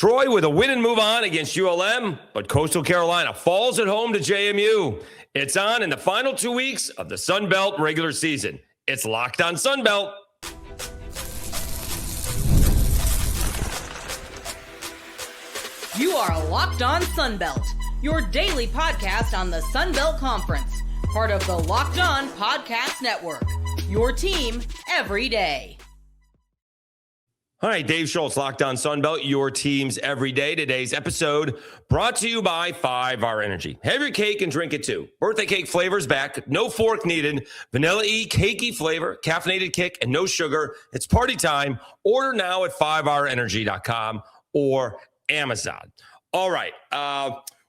Troy with a win and move on against ULM, but Coastal Carolina falls at home to JMU. It's on in the final 2 weeks of the Sun Belt regular season. It's Locked on Sun Belt. You are Locked on Sun Belt, your daily podcast on the Sun Belt Conference, part of the Locked on Podcast Network, your team every day. All right, Dave Schultz, Locked on Sun Belt, your teams every day. Today's episode brought to you by 5-Hour Energy. Have your cake and drink it too. Birthday cake flavors back. No fork needed. Vanilla-y, cakey flavor, caffeinated kick, and no sugar. It's party time. Order now at 5hourenergy.com or Amazon. All right,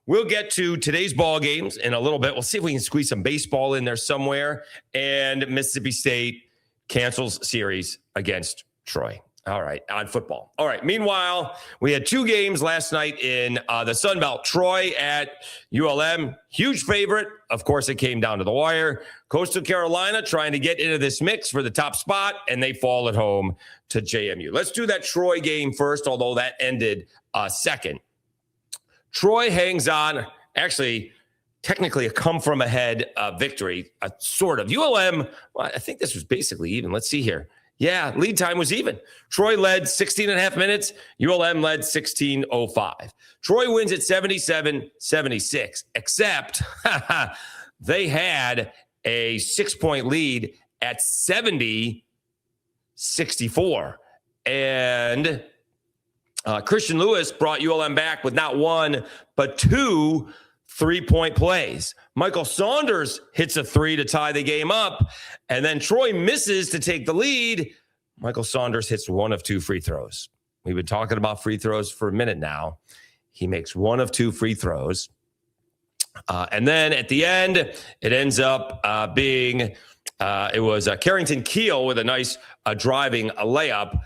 we'll get to today's ball games in a little bit. We'll see if we can squeeze some baseball in there somewhere. And Mississippi State cancels series against Troy. All right, on football. All right, meanwhile, we had two games last night in the Sun Belt. Troy at ULM, huge favorite. Of course, it came down to the wire. Coastal Carolina trying to get into this mix for the top spot, and they fall at home to JMU. Let's do that Troy game first, although that ended second. Troy hangs on, actually, technically a come-from-ahead victory, sort of. ULM, well, I think this was basically even. Let's see here. Yeah, lead time was even. Troy led 16 and a half minutes. ULM led 16:05. Troy wins at 77-76, except they had a 6-point lead at 70-64. And Christian Lewis brought ULM back with not one, but two 3-point plays. Michael Saunders hits a 3 to tie the game up, and then Troy misses to take the lead. Michael Saunders hits one of two free throws. We've been talking about free throws for a minute now. He makes one of two free throws. And then at the end, it ends up being, it was Kerrington Kiel with a nice driving layup.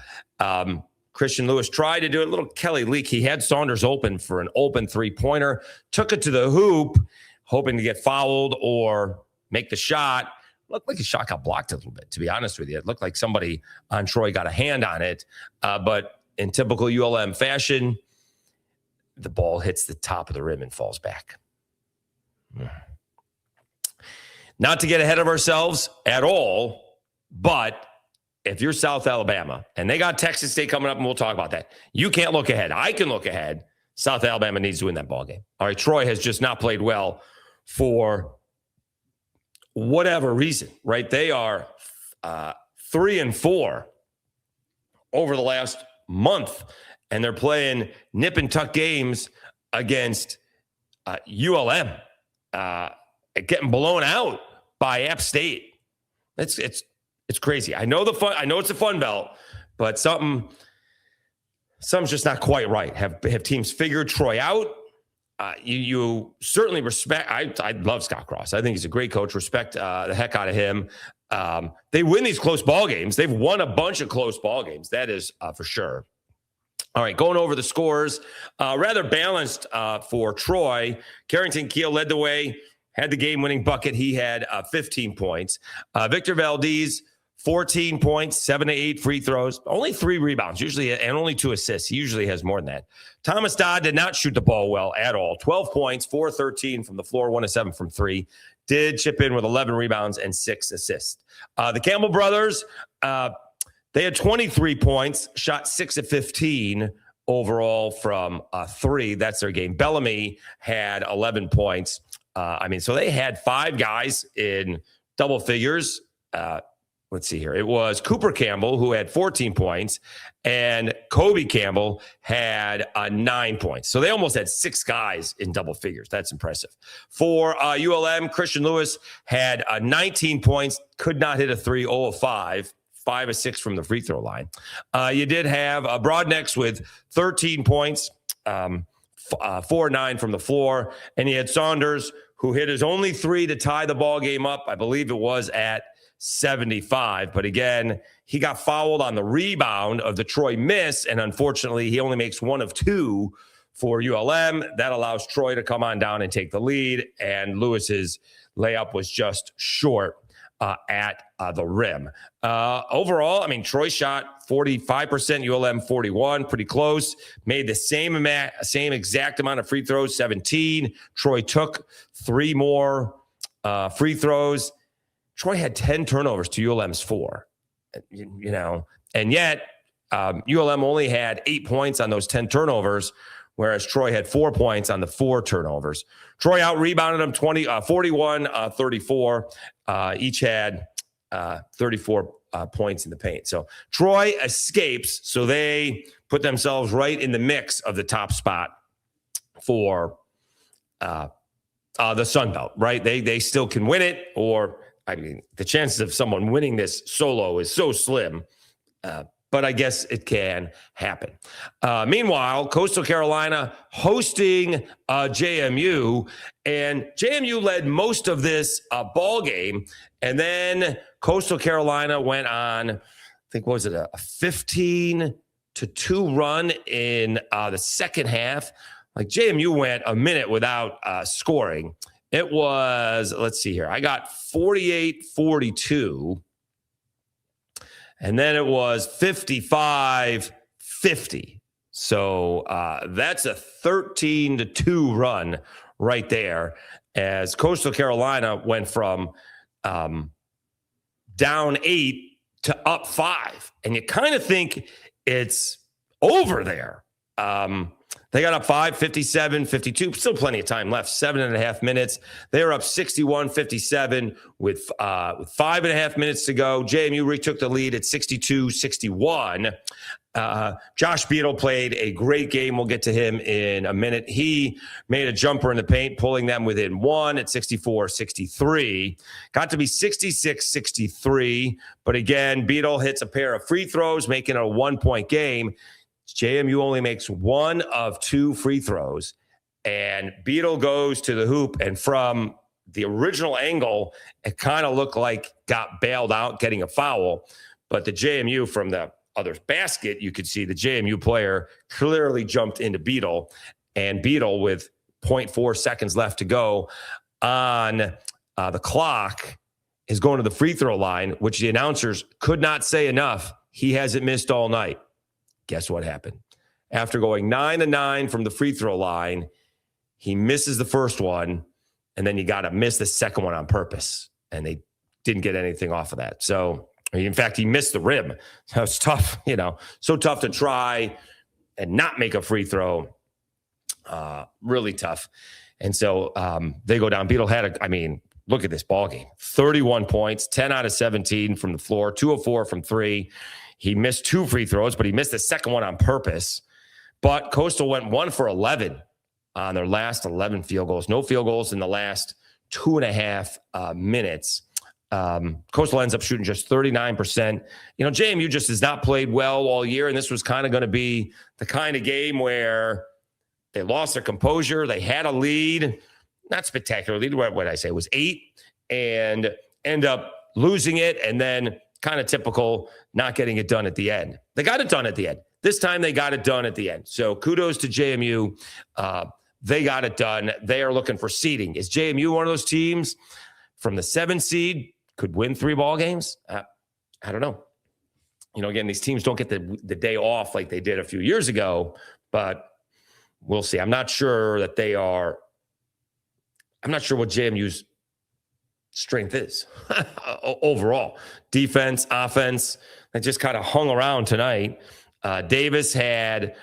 Christian Lewis tried to do a little Kelly leak. He had Saunders open for an open three-pointer, took it to the hoop, hoping to get fouled or make the shot. Looked like the shot got blocked a little bit, to be honest with you. It looked like somebody on Troy got a hand on it. But in typical ULM fashion, the ball hits the top of the rim and falls back. Not to get ahead of ourselves at all, but if you're South Alabama and they got Texas State coming up, and we'll talk about that, you can't look ahead. I can look ahead. South Alabama needs to win that ball game. All right, Troy has just not played well for whatever reason, right? They are 3-4 over the last month, and they're playing nip and tuck games against ULM, getting blown out by App State. It's crazy. I know it's a fun belt, but something's just not quite right. Have teams figured Troy out? You certainly respect. I love Scott Cross. I think he's a great coach. Respect the heck out of him. They win these close ball games. They've won a bunch of close ball games. That is for sure. All right, going over the scores, rather balanced for Troy. Kerrington Kiel led the way, had the game-winning bucket. He had 15 points. Victor Valdez, 14 points, 7 to 8 free throws, only 3 rebounds, usually, and only 2 assists. He usually has more than that. Thomas Dodd did not shoot the ball well at all. 12 points, 4-13 from the floor, 1 of 7 from 3. Did chip in with 11 rebounds and 6 assists. The Campbell brothers, they had 23 points, shot 6 of 15 overall from 3. That's their game. Bellamy had 11 points. So they had 5 guys in double figures. Let's see here. It was Cooper Campbell who had 14 points, and Kobe Campbell had 9 points. So they almost had 6 guys in double figures. That's impressive. For ULM, Christian Lewis had 19 points, could not hit a 3, 0 of 5. 5 of 6 from the free throw line. You did have Broadnex with 13 points, 4-9 from the floor, and you had Saunders who hit his only 3 to tie the ball game up. I believe it was at 75. But again, he got fouled on the rebound of the Troy miss, and unfortunately, he only makes 1 of 2 for ULM. That allows Troy to come on down and take the lead, and Lewis's layup was just short. at the rim. Overall, I mean, Troy shot 45%, ULM 41, pretty close. Made the same exact amount of free throws, 17. Troy took 3 more free throws. Troy had 10 turnovers to ULM's 4. You know, and yet ULM only had 8 points on those 10 turnovers, whereas Troy had 4 points on the 4 turnovers. Troy out-rebounded them 41-34. Each had 34 points in the paint. So Troy escapes, so they put themselves right in the mix of the top spot for the Sun Belt, right? They still can win it, or I mean, the chances of someone winning this solo is so slim, but I guess it can happen. Meanwhile, Coastal Carolina hosting JMU, and JMU led most of this ball game, and then Coastal Carolina went on, I think, what was it, a 15-2 run in the second half. Like, JMU went a minute without scoring. It was, let's see here, I got 48-42. And then it was 55-50. So that's a 13-2 run right there, as Coastal Carolina went from down 8 to up 5. And you kind of think it's over there. They got up 5, 57-52. Still plenty of time left. 7.5 minutes. They were up 61-57 with 5.5 minutes to go. JMU retook the lead at 62-61. Josh Beadle played a great game. We'll get to him in a minute. He made a jumper in the paint, pulling them within 1 at 64-63. Got to be 66-63. But again, Beadle hits a pair of free throws, making it a 1-point game. JMU only makes 1 of 2 free throws, and Beadle goes to the hoop, and from the original angle, it kind of looked like got bailed out getting a foul, but the JMU from the other basket, you could see the JMU player clearly jumped into Beadle, and Beadle, with 0.4 seconds left to go on the clock, is going to the free throw line, which the announcers could not say enough. He hasn't missed all night. Guess what happened? After going 9-9 from the free throw line, he misses the first one, and then you got to miss the second one on purpose, and they didn't get anything off of that. So, in fact, he missed the rim. So it's tough, you know, so tough to try and not make a free throw. Really tough. And so they go down. Beadle had look at this ball game. 31 points, 10 out of 17 from the floor, 2 of 4 from 3. He missed 2 free throws, but he missed the second one on purpose. But Coastal went 1 for 11 on their last 11 field goals. No field goals in the last 2.5 minutes. Coastal ends up shooting just 39%. You know, JMU just has not played well all year, and this was kind of going to be the kind of game where they lost their composure. They had a lead, not spectacular lead. What did I say? It was 8, and end up losing it, and then kind of typical, not getting it done at the end. They got it done at the end. This time they got it done at the end. So kudos to JMU. They got it done. They are looking for seeding. Is JMU one of those teams from the 7 seed could win 3 ball games? I don't know. You know, again, these teams don't get the day off like they did a few years ago, but we'll see. I'm not sure what JMU's strength is overall. Defense, offense, that just kind of hung around tonight. Davis had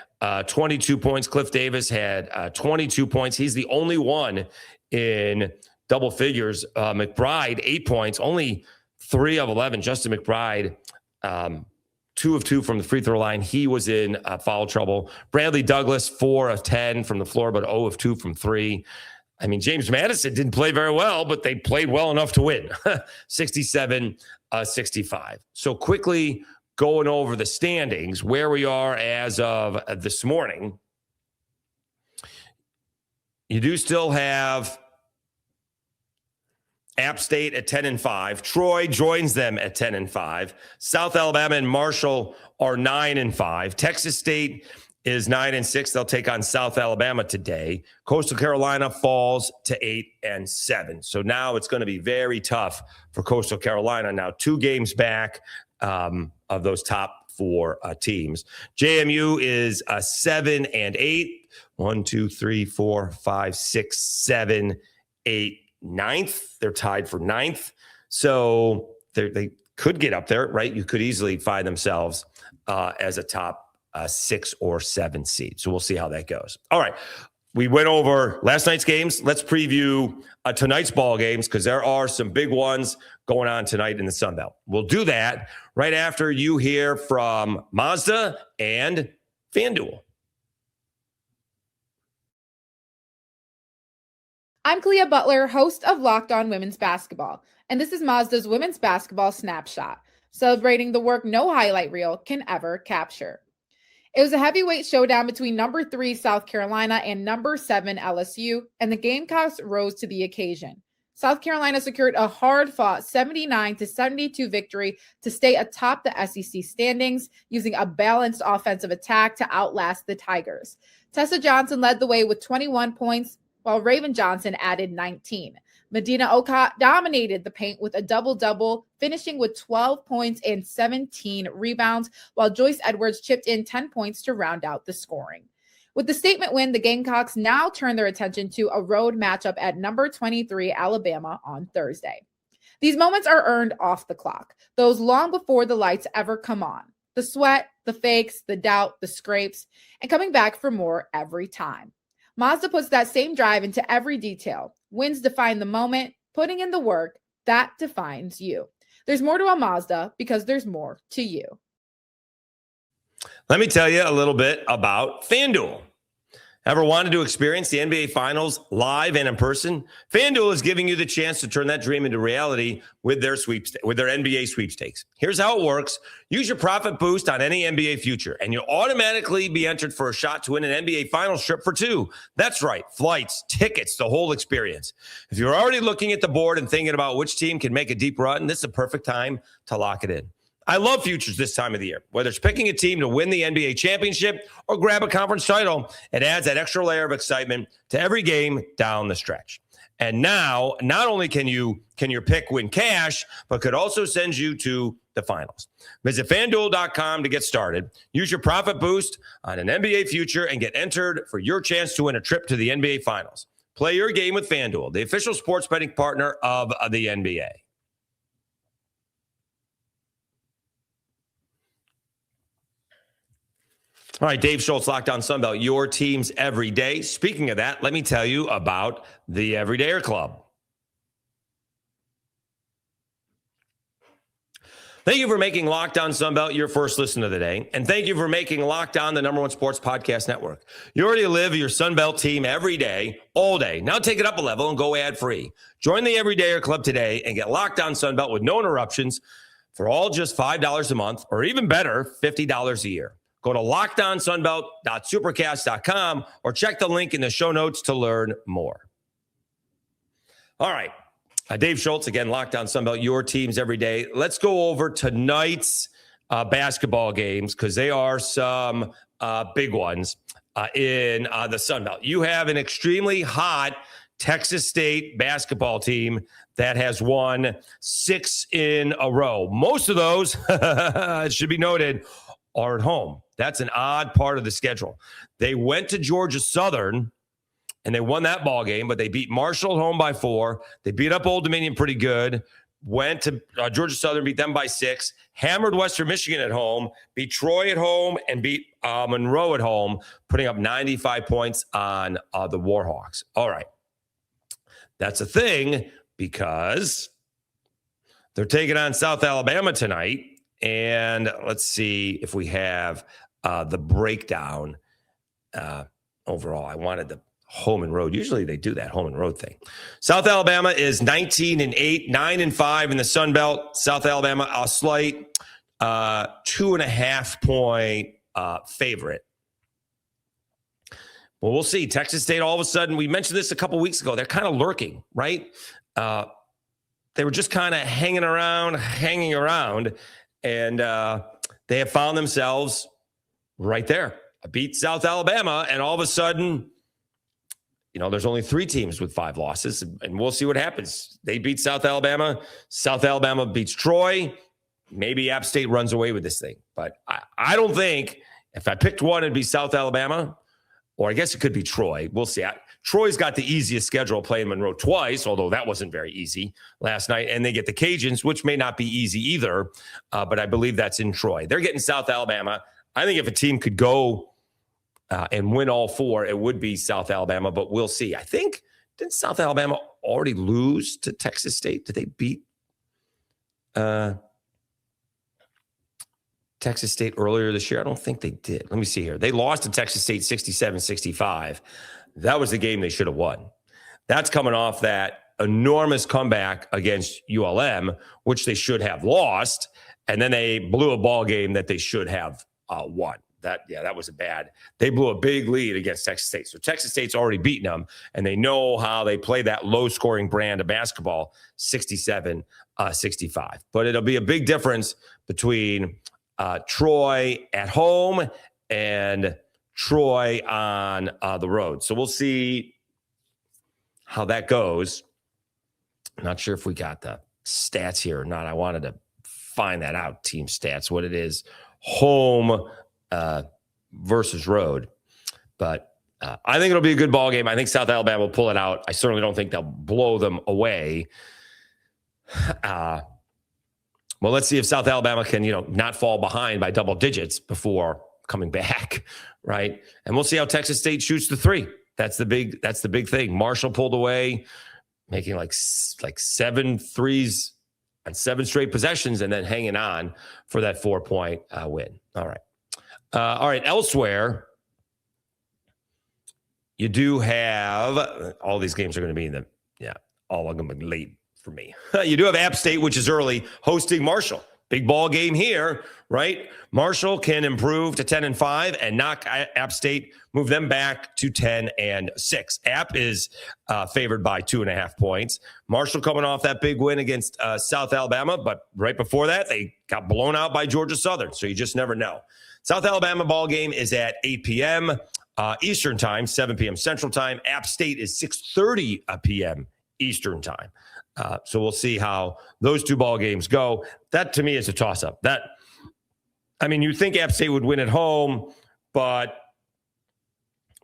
22 points. Cliff Davis had 22 points. He's the only one in double figures. McBride, 8 points, only 3 of 11. Justin McBride, 2 of 2 from the free throw line. He was in foul trouble. Bradley Douglas, 4 of 10 from the floor, but 0 of 2 from 3. I mean, James Madison didn't play very well, but they played well enough to win. 67-65. So quickly going over the standings, where we are as of this morning. You do still have App State at 10-5. Troy joins them at 10-5. South Alabama and Marshall are 9-5. Texas State is 9-6. They'll take on South Alabama today. Coastal Carolina falls to 8-7. So now it's going to be very tough for Coastal Carolina. Now 2 games back of those top 4 teams. JMU is 7-8. 1, 2, 3, 4, 5, 6, 7, 8, 9th. They're tied for 9th. So they could get up there, right? You could easily find themselves as a top 6 or 7 seed. So we'll see how that goes. All right. We went over last night's games. Let's preview tonight's ball games because there are some big ones going on tonight in the Sun Belt. We'll do that right after you hear from Mazda and FanDuel. I'm Clea Butler, host of Locked On Women's Basketball, and this is Mazda's Women's Basketball Snapshot, celebrating the work no highlight reel can ever capture. It was a heavyweight showdown between number 3 South Carolina and number 7 LSU, and the Gamecocks rose to the occasion. South Carolina secured a hard-fought 79-72 victory to stay atop the SEC standings, using a balanced offensive attack to outlast the Tigers. Tessa Johnson led the way with 21 points, while Raven Johnson added 19. Medina Okot dominated the paint with a double-double, finishing with 12 points and 17 rebounds, while Joyce Edwards chipped in 10 points to round out the scoring. With the statement win, the Gamecocks now turn their attention to a road matchup at number 23 Alabama on Thursday. These moments are earned off the clock, those long before the lights ever come on. The sweat, the fakes, the doubt, the scrapes, and coming back for more every time. Mazda puts that same drive into every detail. Wins define the moment, putting in the work, that defines you. There's more to a Mazda because there's more to you. Let me tell you a little bit about FanDuel. Ever wanted to experience the NBA Finals live and in person? FanDuel is giving you the chance to turn that dream into reality with their NBA sweepstakes. Here's how it works. Use your profit boost on any NBA future, and you'll automatically be entered for a shot to win an NBA Finals trip for 2. That's right. Flights, tickets, the whole experience. If you're already looking at the board and thinking about which team can make a deep run, this is a perfect time to lock it in. I love futures this time of the year. Whether it's picking a team to win the NBA championship or grab a conference title, it adds that extra layer of excitement to every game down the stretch. And now, not only can your pick win cash, but could also send you to the finals. Visit FanDuel.com to get started. Use your profit boost on an NBA future and get entered for your chance to win a trip to the NBA Finals. Play your game with FanDuel, the official sports betting partner of the NBA. All right, Dave Schultz, Locked On Sunbelt, your teams every day. Speaking of that, let me tell you about the Everydayer Club. Thank you for making Locked On Sunbelt your first listen of the day. And thank you for making Locked On the #1 sports podcast network. You already live your Sunbelt team every day, all day. Now take it up a level and go ad-free. Join the Everydayer Club today and get Locked On Sunbelt with no interruptions for all just $5 a month, or even better, $50 a year. Go to lockedonsunbelt.supercast.com or check the link in the show notes to learn more. All right. Dave Schultz, again, Locked On Sunbelt, your teams every day. Let's go over tonight's basketball games because they are some big ones in the Sunbelt. You have an extremely hot Texas State basketball team that has won 6 in a row. Most of those, it should be noted, are at home. That's an odd part of the schedule. They went to Georgia Southern and they won that ball game, but they beat Marshall at home by 4. They beat up Old Dominion pretty good. Went to Georgia Southern, beat them by 6. Hammered Western Michigan at home, beat Troy at home, and beat Monroe at home, putting up 95 points on the Warhawks. All right. That's a thing because they're taking on South Alabama tonight. And let's see if we have the breakdown overall. I wanted the home and road. Usually they do that home and road thing. South Alabama is 19-8, 9-5 in the Sun Belt. South Alabama, a slight 2.5 point favorite. Well, we'll see. Texas State, all of a sudden, we mentioned this a couple weeks ago. They're kind of lurking, right? They were just kind of hanging around, and they have found themselves right there. beat South Alabama, and all of a sudden, there's only 3 teams with 5 losses, and we'll see what happens. They beat South Alabama. South Alabama beats Troy. Maybe App State runs away with this thing. But I don't think if I picked one, it'd be South Alabama, or I guess it could be Troy. We'll see. Troy's got the easiest schedule, playing Monroe twice, although that wasn't very easy last night. And they get the Cajuns, which may not be easy either, but I believe that's in Troy. They're getting South Alabama. I think if a team could go and win all 4, it would be South Alabama, but we'll see. I think, didn't South Alabama already lose to Texas State? Did they beat Texas State earlier this year? I don't think they did. Let me see here. They lost to Texas State 67-65. That was the game they should have won. That's coming off that enormous comeback against ULM, which they should have lost, and then they blew a ball game that they should have won. That was a bad. They blew a big lead against Texas State. So Texas State's already beaten them, and they know how they play that low-scoring brand of basketball, 67-65. But it'll be a big difference between Troy at home and Troy on the road. So we'll see how that goes. I'm not sure if we got the stats here or not. I wanted to find that out, team stats, what it is, home versus road. But I think it'll be a good ball game. I think South Alabama will pull it out. I certainly don't think they'll blow them away. Well, let's see if South Alabama can, not fall behind by double digits before coming back, right? And we'll see how Texas State shoots the 3. That's the big thing. Marshall pulled away, making like 7 threes on 7 straight possessions, and then hanging on for that 4-point win. All right. Elsewhere, you do have all these games are going to be all of them are late for me. You do have App State, which is early, hosting Marshall. Big ball game here, right? Marshall can improve to 10-5 and knock App State, move them back to 10-6. App is favored by 2.5 points. Marshall coming off that big win against South Alabama, but right before that, they got blown out by Georgia Southern, so you just never know. South Alabama ball game is at 8 p.m. Eastern time, 7 p.m. Central time. App State is 6:30 p.m. Eastern time. So we'll see how those 2 ball games go. That to me is a toss-up. You think App State would win at home, but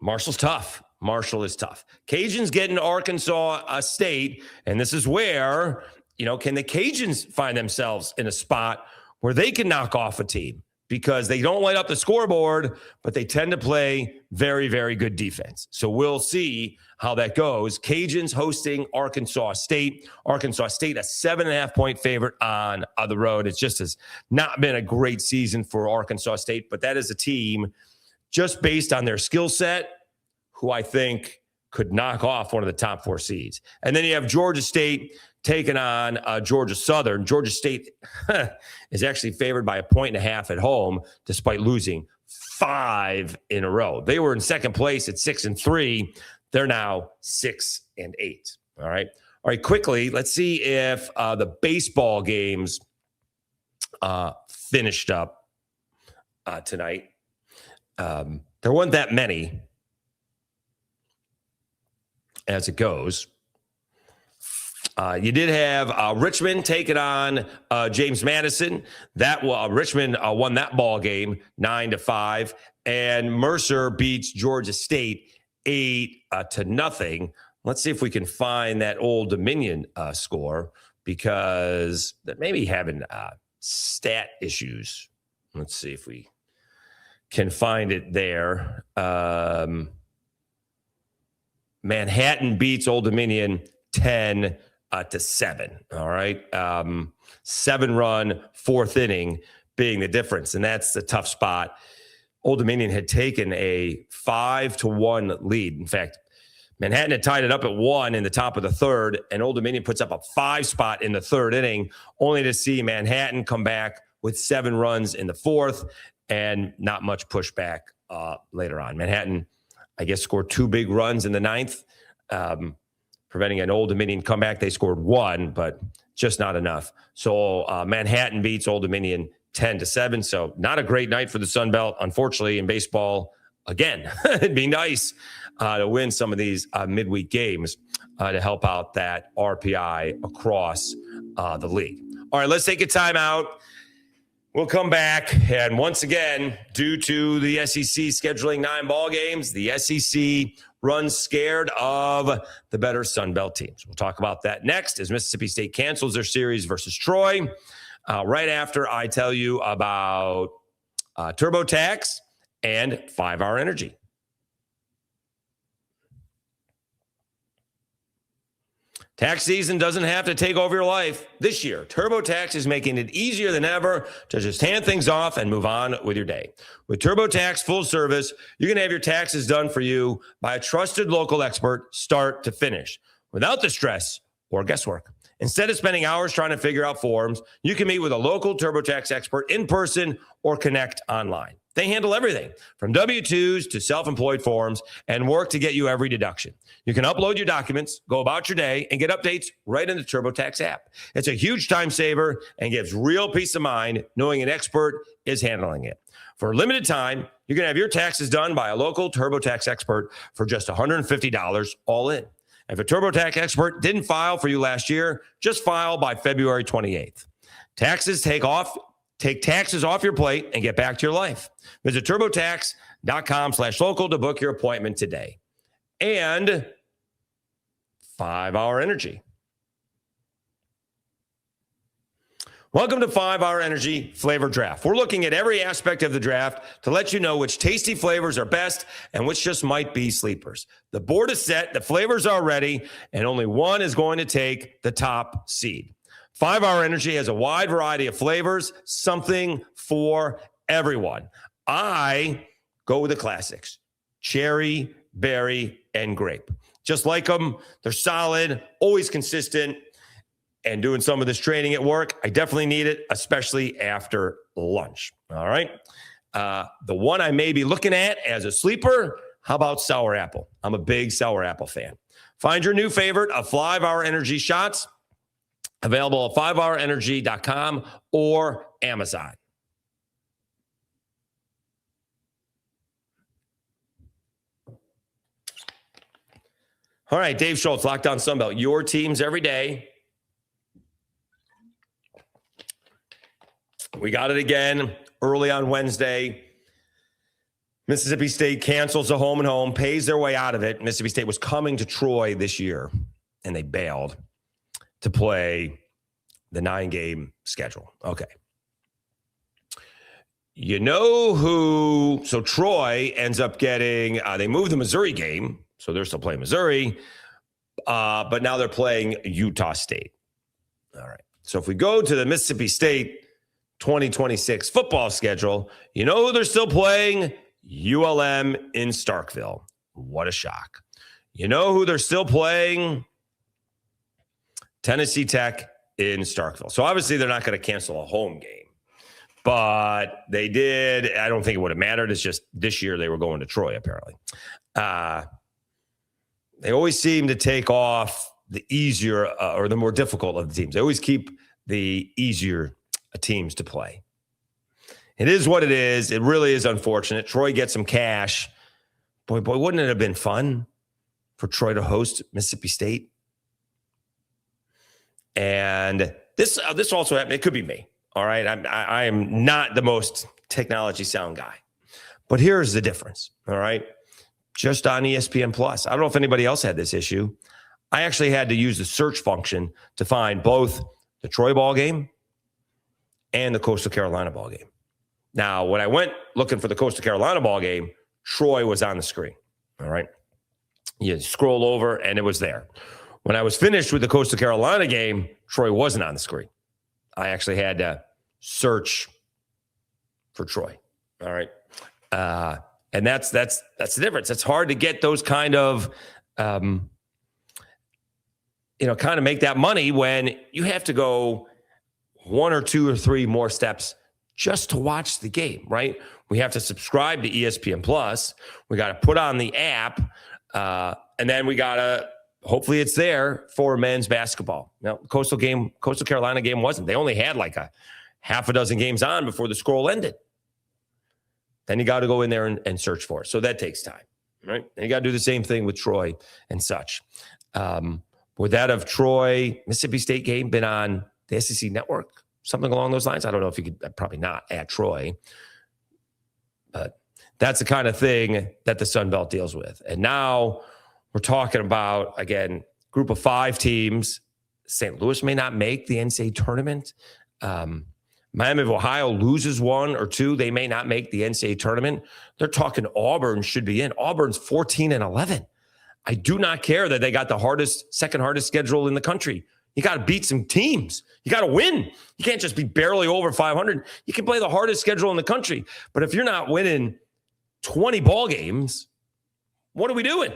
Marshall's tough. Marshall is tough. Cajuns getting Arkansas State, and this is where, can the Cajuns find themselves in a spot where they can knock off a team? Because they don't light up the scoreboard, but they tend to play very, very good defense. So we'll see how that goes. Cajuns hosting Arkansas State. Arkansas State, a 7.5-point favorite on the road. It just has not been a great season for Arkansas State, but that is a team just based on their skill set who I think could knock off one of the top 4 seeds. And then you have Georgia State taking on Georgia Southern. Georgia State is actually favored by 1.5 at home, despite losing 5 in a row. They were in second place at 6-3. They're now 6-8. All right. Quickly, let's see if the baseball games finished up tonight. There weren't that many as it goes. You did have Richmond taking on James Madison. Richmond won that ball game 9-5, and Mercer beats Georgia State 8-0. Let's see if we can find that Old Dominion score, because that may be having stat issues. Let's see if we can find it there. Manhattan beats Old Dominion 10-7. All right. 7-run, 4th inning being the difference. And that's the tough spot. Old Dominion had taken a 5-1 lead. In fact, Manhattan had tied it up at 1 in the top of the 3rd, and Old Dominion puts up a 5 spot in the 3rd inning, only to see Manhattan come back with 7 runs in the 4th and not much pushback later on. Manhattan, I guess, scored 2 big runs in the 9th. Preventing an Old Dominion comeback. They scored 1, but just not enough. So Manhattan beats Old Dominion 10-7. So not a great night for the Sun Belt, unfortunately, in baseball again. It'd be nice to win some of these midweek games to help out that RPI across the league. All right, let's take a timeout. We'll come back. And once again, due to the SEC scheduling 9 ball games, the SEC runs scared of the better Sun Belt teams. We'll talk about that next as Mississippi State cancels their series versus Troy. Right after I tell you about TurboTax and 5-Hour Energy. Tax season doesn't have to take over your life. This year, TurboTax is making it easier than ever to just hand things off and move on with your day. With TurboTax full service, you can have your taxes done for you by a trusted local expert, start to finish, without the stress or guesswork. Instead of spending hours trying to figure out forms, you can meet with a local TurboTax expert in person or connect online. They handle everything from W-2s to self-employed forms and work to get you every deduction. You can upload your documents, go about your day, and get updates right in the TurboTax app. It's a huge time saver and gives real peace of mind knowing an expert is handling it. For a limited time, you can have your taxes done by a local TurboTax expert for just $150 all in. If a TurboTax expert didn't file for you last year, just file by February 28th. Take taxes off your plate and get back to your life. Visit turbotax.com/local to book your appointment today. And 5-Hour Energy. Welcome to 5-Hour Energy Flavor Draft. We're looking at every aspect of the draft to let you know which tasty flavors are best and which just might be sleepers. The board is set, the flavors are ready, and only one is going to take the top seed. 5-Hour Energy has a wide variety of flavors, something for everyone. I go with the classics: cherry, berry, and grape. Just like them, they're solid, always consistent. And doing some of this training at work, I definitely need it, especially after lunch. All right. The one I may be looking at as a sleeper, how about sour apple? I'm a big sour apple fan. Find your new favorite of 5-Hour Energy shots. Available at 5hourenergy.com or Amazon. All right, Dave Schultz, Locked On Sunbelt. Your teams every day. We got it again early on Wednesday. Mississippi State cancels a home and home, pays their way out of it. Mississippi State was coming to Troy this year, and they bailed to play the 9-game schedule. Okay. You know who? So Troy ends up getting, they moved the Missouri game, so they're still playing Missouri, but now they're playing Utah State. All right. So if we go to the Mississippi State 2026 football schedule, you know who they're still playing? ULM in Starkville. What a shock. You know who they're still playing? Tennessee Tech in Starkville. So obviously they're not going to cancel a home game, but they did. I don't think it would have mattered. It's just this year they were going to Troy, apparently. They always seem to take off the easier or the more difficult of the teams. They always keep the easier teams to play. It is what it is. It really is unfortunate. Troy gets some cash. Boy, wouldn't it have been fun for Troy to host Mississippi State? And this also happened. It could be me. All right. I am not the most technology sound guy, but here's the difference. All right. Just on ESPN Plus. I don't know if anybody else had this issue. I actually had to use the search function to find both the Troy ball game and the Coastal Carolina ball game. Now, when I went looking for the Coastal Carolina ball game, Troy was on the screen. All right. You scroll over and it was there. When I was finished with the Coastal Carolina game, Troy wasn't on the screen. I actually had to search for Troy. All right. And that's the difference. It's hard to get those kind of, kind of make that money when you have to go 1 or 2 or 3 more steps just to watch the game, right? We have to subscribe to ESPN Plus. We got to put on the app, and then we got to, hopefully it's there for men's basketball. Now, Coastal Carolina game wasn't. They only had like a half a dozen games on before the scroll ended. Then you got to go in there and search for it. So that takes time, right? And you got to do the same thing with Troy and such. Would that have Troy, Mississippi State game been on the SEC network? Something along those lines? I don't know if you could, probably not at Troy. But that's the kind of thing that the Sun Belt deals with. And now we're talking about, again, group of 5 teams. St. Louis may not make the NCAA tournament. Miami of Ohio loses 1 or 2. They may not make the NCAA tournament. They're talking Auburn should be in. Auburn's 14-11. I do not care that they got the second hardest schedule in the country. You got to beat some teams. You got to win. You can't just be barely over 500. You can play the hardest schedule in the country. But if you're not winning 20 ball games, what are we doing?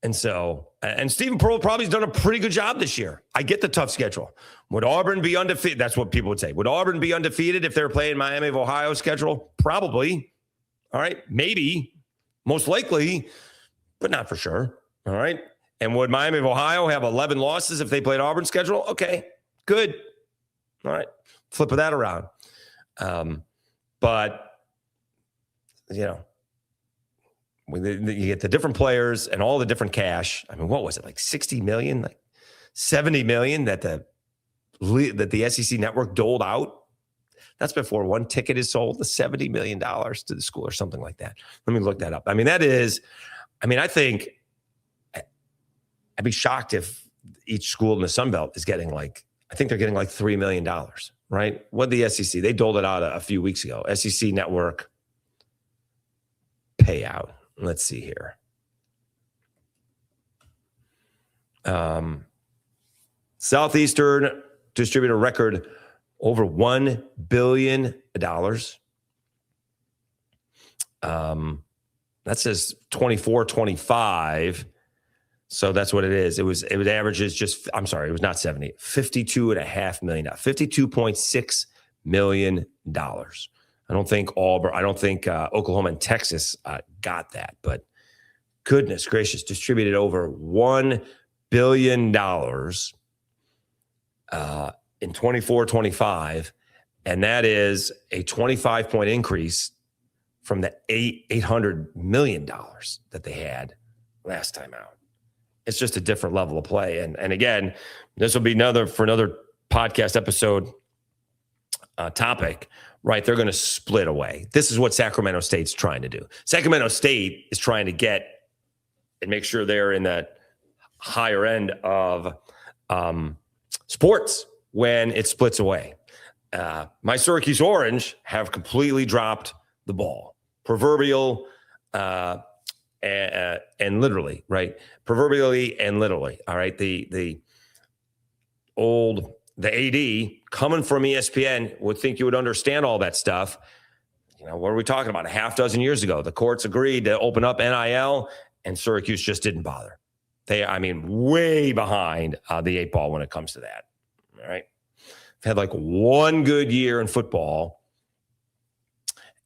And Stephen Pearl probably has done a pretty good job this year. I get the tough schedule. Would Auburn be undefeated? That's what people would say. Would Auburn be undefeated if they were playing Miami of Ohio schedule? Probably. All right. Maybe. Most likely, but not for sure. All right. And would Miami of Ohio have 11 losses if they played Auburn schedule? Okay. Good. All right. Flip that around. But, when you get the different players and all the different cash. I mean, what was it, like 60 million, like 70 million that the SEC network doled out? That's before one ticket is sold, the $70 million to the school or something like that. Let me look that up. I think I'd be shocked if each school in the Sun Belt is getting I think they're getting like $3 million, right? What the SEC, they doled it out a few weeks ago. SEC network payout. Let's see here. Southeastern distributed a record over $1 billion. That says 24-25. So that's what it is. It averages it was not 70, $52.5 million, $52.6 million. I don't think Oklahoma and Texas got that, but goodness gracious, distributed over $1 billion in 24-25. And that is a 25-point increase from the $800 million that they had last time out. It's just a different level of play. And again, this will be another podcast episode topic, right? They're going to split away. This is what Sacramento State's trying to do. Sacramento State is trying to get and make sure they're in that higher end of sports when it splits away. My Syracuse Orange have completely dropped the ball. Proverbial and literally, right? Proverbially and literally. All right. The AD coming from ESPN would think you would understand all that stuff. What are we talking about? A half dozen years ago, the courts agreed to open up NIL and Syracuse just didn't bother. Way behind the 8 ball when it comes to that. All right. Had like one good year in football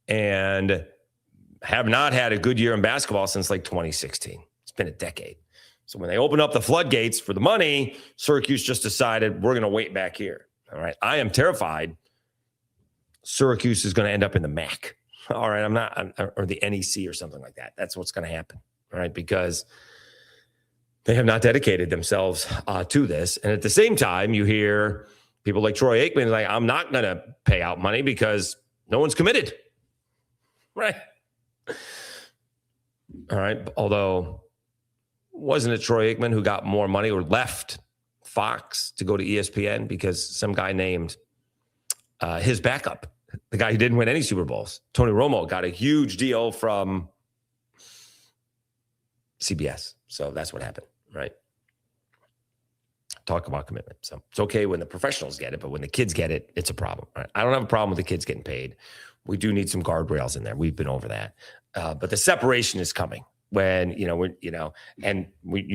and have not had a good year in basketball since like 2016. It's been a decade. So when they open up the floodgates for the money, Syracuse just decided we're going to wait back here. All right. I am terrified Syracuse is going to end up in the MAC. All right. Or the NEC or something like that. That's what's going to happen. All right. Because they have not dedicated themselves to this. And at the same time, you hear people like Troy Aikman like, I'm not going to pay out money because no one's committed. Right. All right. Although, wasn't it Troy Aikman who got more money or left Fox to go to ESPN because some guy named his backup, the guy who didn't win any Super Bowls, Tony Romo, got a huge deal from CBS. So that's what happened, right? Talk about commitment. So it's okay when the professionals get it, but when the kids get it, it's a problem. Right? I don't have a problem with the kids getting paid. We do need some guardrails in there. We've been over that. But the separation is coming when, you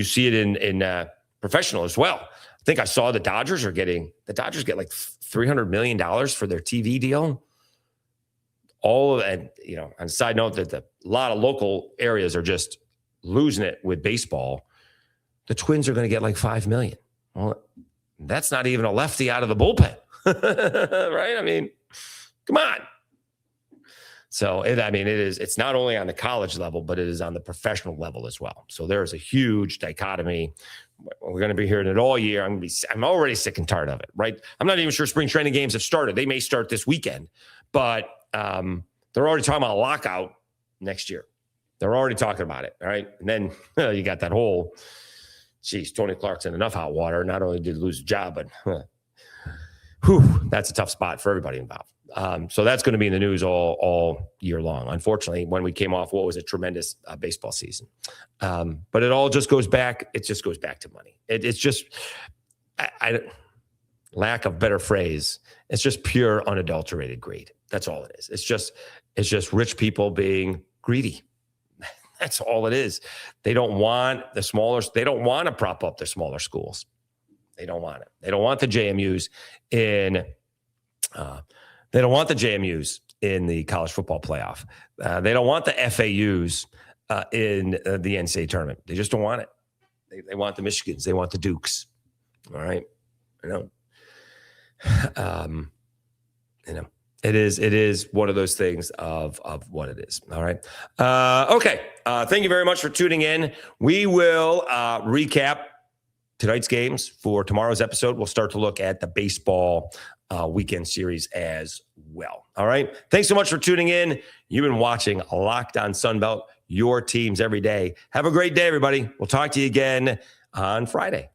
see it in professional as well. I think I saw the Dodgers get like $300 million for their TV deal. All of that, on a side note that a lot of local areas are just losing it with baseball. The Twins are going to get like $5 million. Well, that's not even a lefty out of the bullpen. right? I mean, come on. So, it's not only on the college level, but it is on the professional level as well. So there's a huge dichotomy. We're going to be hearing it all year. I'm already sick and tired of it, right? I'm not even sure spring training games have started. They may start this weekend, but they're already talking about a lockout next year. They're already talking about it, all right? And then you got that whole, Tony Clark's in enough hot water. Not only did he lose a job, but that's a tough spot for everybody involved. So that's going to be in the news all year long. Unfortunately, when we came off what was a tremendous baseball season. But it all just goes back. It just goes back to money. It's just, lack of better phrase, it's just pure unadulterated greed. That's all it is. It's just rich people being greedy. That's all it is. They don't want they don't want to prop up the smaller schools. They don't want it. They don't want the JMUs in the college football playoff. They don't want the FAUs in the NCAA tournament. They just don't want it. They want the Michigans. They want the Dukes. All right. It is one of those things of what it is. All right. Okay. Thank you very much for tuning in. We will recap tonight's games for tomorrow's episode. We'll start to look at the baseball weekend series as well. All right. Thanks so much for tuning in. You've been watching Locked on Sunbelt, your teams every day. Have a great day, everybody. We'll talk to you again on Friday.